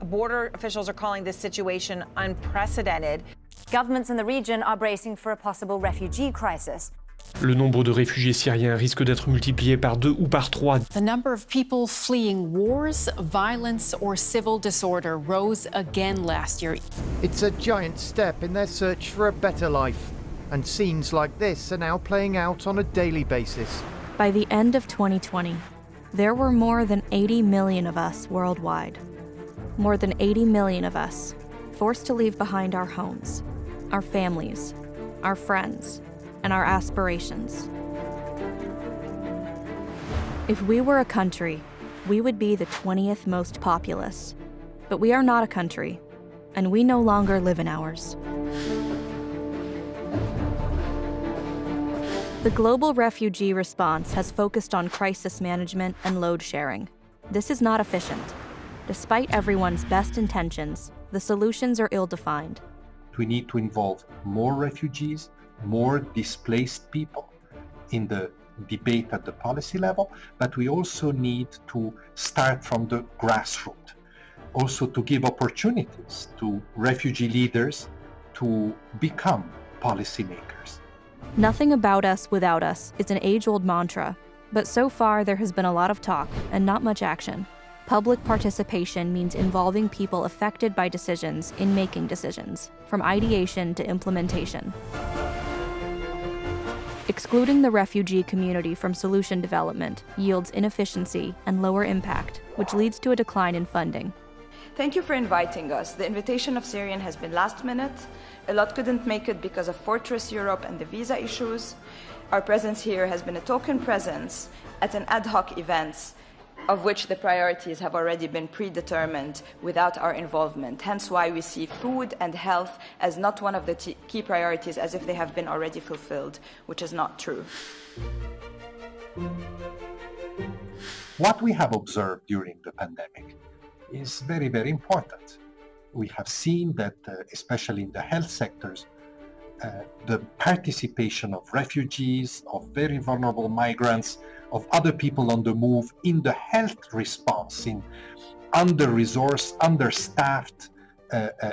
Border officials are calling this situation unprecedented. Governments in the region are bracing for a possible refugee crisis. Le nombre de réfugiés syriens risque d'être multiplié par 2 ou par 3. The number of people fleeing wars, violence, or civil disorder rose again last year. It's a giant step in their search for a better life, and scenes like this are now playing out on a daily basis. By the end of 2020, there were more than 80 million of us worldwide. More than 80 million of us forced to leave behind our homes, our families, our friends, and our aspirations. If we were a country, we would be the 20th most populous. But we are not a country, and we no longer live in ours. The global refugee response has focused on crisis management and load sharing. This is not efficient. Despite everyone's best intentions, the solutions are ill-defined. We need to involve more refugees, more displaced people in the debate at the policy level, but we also need to start from the grassroots, also to give opportunities to refugee leaders to become policymakers. Nothing about us without us is an age-old mantra, but so far there has been a lot of talk and not much action. Public participation means involving people affected by decisions in making decisions, from ideation to implementation. Excluding the refugee community from solution development yields inefficiency and lower impact, which leads to a decline in funding. Thank you for inviting us. The invitation of Syrian has been last minute. A lot couldn't make it because of Fortress Europe and the visa issues. Our presence here has been a token presence at an ad hoc event, of which the priorities have already been predetermined without our involvement. Hence why we see food and health as not one of the key priorities, as if they have been already fulfilled, which is not true. What we have observed during the pandemic is very, very important. We have seen that, especially in the health sectors, the participation of refugees, of very vulnerable migrants, of other people on the move in the health response, in under-resourced, understaffed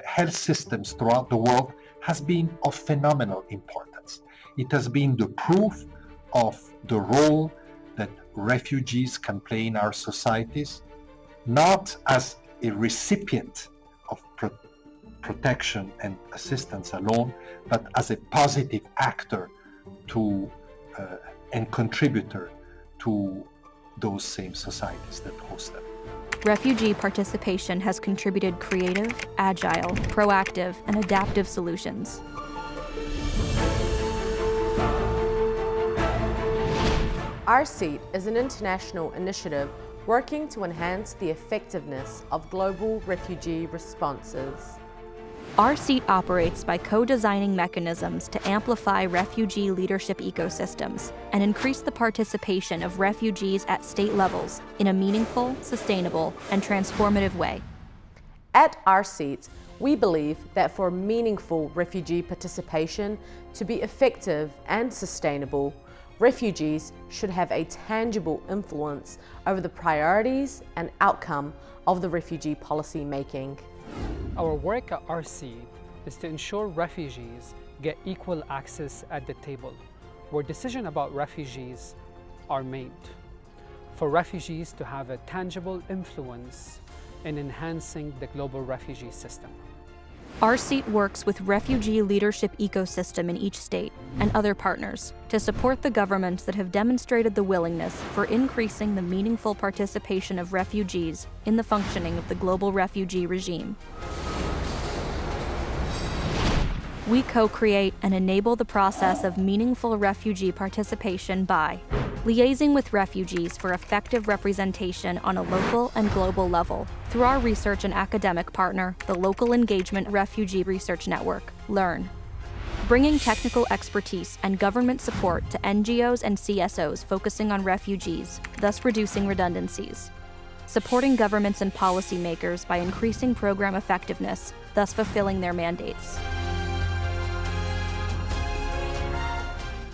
health systems throughout the world has been of phenomenal importance. It has been the proof of the role that refugees can play in our societies, not as a recipient of protection and assistance alone, but as a positive actor to and contributor to those same societies that host them. Refugee participation has contributed creative, agile, proactive, and adaptive solutions. Our Seat is an international initiative working to enhance the effectiveness of global refugee responses. Our Seat operates by co-designing mechanisms to amplify refugee leadership ecosystems and increase the participation of refugees at state levels in a meaningful, sustainable, and transformative way. At Our Seat, we believe that for meaningful refugee participation to be effective and sustainable, refugees should have a tangible influence over the priorities and outcome of the refugee policy making. Our work at Our Seat is to ensure refugees get equal access at the table, where decisions about refugees are made, for refugees to have a tangible influence in enhancing the global refugee system. Our Seat works with refugee leadership ecosystem in each state and other partners to support the governments that have demonstrated the willingness for increasing the meaningful participation of refugees in the functioning of the global refugee regime. We co-create and enable the process of meaningful refugee participation by liaising with refugees for effective representation on a local and global level through our research and academic partner, the Local Engagement Refugee Research Network, LEARN. Bringing technical expertise and government support to NGOs and CSOs focusing on refugees, thus reducing redundancies. Supporting governments and policymakers by increasing program effectiveness, thus fulfilling their mandates.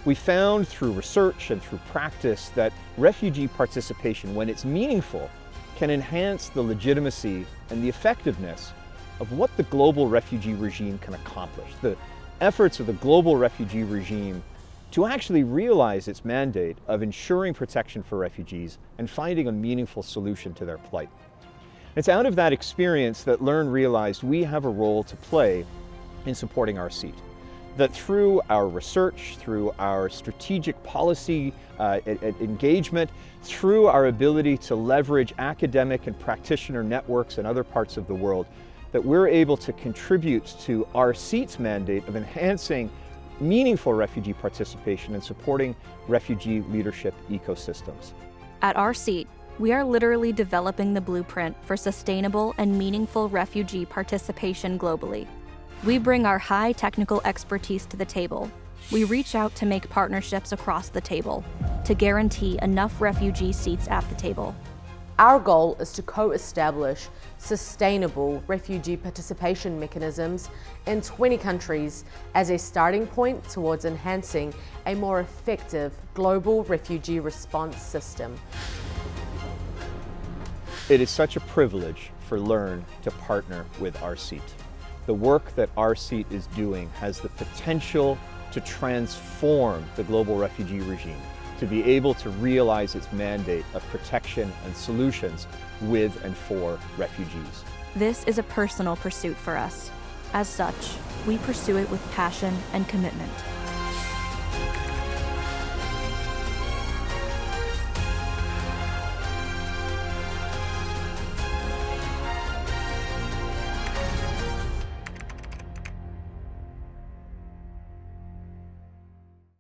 We found through research and through practice that refugee participation, when it's meaningful, can enhance the legitimacy and the effectiveness of what the global refugee regime can accomplish. The efforts of the global refugee regime to actually realize its mandate of ensuring protection for refugees and finding a meaningful solution to their plight. It's out of that experience that Learn realized we have a role to play in supporting RSEAT. That through our research, through our strategic policy engagement, through our ability to leverage academic and practitioner networks in other parts of the world, that we're able to contribute to RSEAT's mandate of enhancing meaningful refugee participation and supporting refugee leadership ecosystems. At RSEAT, we are literally developing the blueprint for sustainable and meaningful refugee participation globally. We bring our high technical expertise to the table. We reach out to make partnerships across the table to guarantee enough refugee seats at the table. Our goal is to co-establish sustainable refugee participation mechanisms in 20 countries as a starting point towards enhancing a more effective global refugee response system. It is such a privilege for Learn to partner with RSEAT. The work that RSEAT is doing has the potential to transform the global refugee regime, to be able to realize its mandate of protection and solutions with and for refugees. This is a personal pursuit for us. As such, we pursue it with passion and commitment.